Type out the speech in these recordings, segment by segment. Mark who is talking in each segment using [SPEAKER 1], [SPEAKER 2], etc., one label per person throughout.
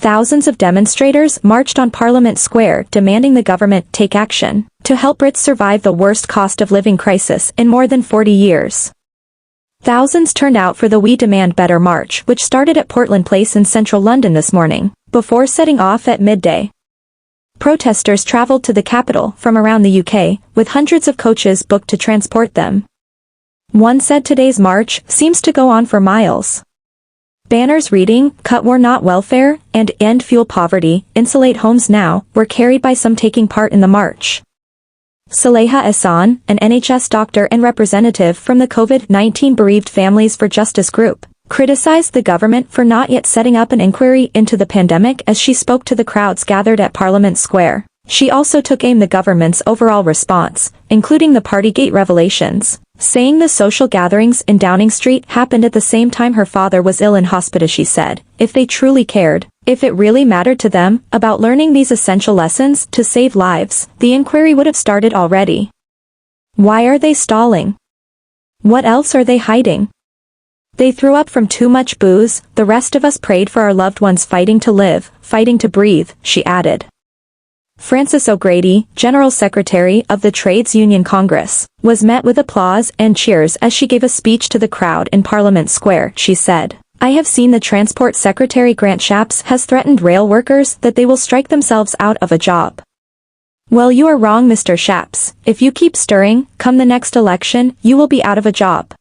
[SPEAKER 1] Thousands of demonstrators marched on Parliament Square demanding the government take action to help Brits survive the worst cost of living crisis in more than 40 years. Thousands turned out for the We Demand Better march, which started at Portland Place in central London this morning, before setting off at midday. Protesters travelled to the capital from around the UK, with hundreds of coaches booked to transport them. One said today's march seems to go on for miles. Banners reading, "Cut War Not Welfare," and "End Fuel Poverty, Insulate Homes Now," were carried by some taking part in the march. Saleha Ehsan, an NHS doctor and representative from the COVID-19 Bereaved Families for Justice group, criticized the government for not yet setting up an inquiry into the pandemic as she spoke to the crowds gathered at Parliament Square. She also took aim at the government's overall response, including the Partygate revelations, saying the social gatherings in Downing Street happened at the same time her father was ill in hospital. She said, if they truly cared, if it really mattered to them about learning these essential lessons to save lives, the inquiry would have started already. Why are they stalling? What else are they hiding? They threw up from too much booze. The rest of us prayed for our loved ones fighting to live, fighting to breathe, she added. Frances O'Grady, General Secretary of the Trades Union Congress, was met with applause and cheers as she gave a speech to the crowd in Parliament Square. She said, "I have seen the Transport Secretary Grant Shapps has threatened rail workers that they will strike themselves out of a job. Well, you are wrong, Mr. Shapps. If you keep stirring, come the next election, you will be out of a job."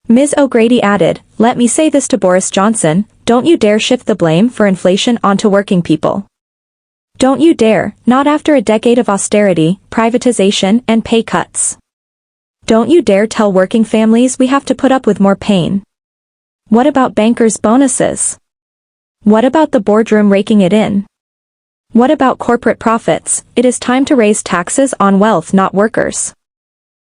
[SPEAKER 1] Ms. O'Grady added, "Let me say this to Boris Johnson, don't you dare shift the blame for inflation onto working people. Don't you dare, not after a decade of austerity, privatization, and pay cuts. Don't you dare tell working families we have to put up with more pain. What about bankers' bonuses? What about the boardroom raking it in? What about corporate profits? It is time to raise taxes on wealth, not workers."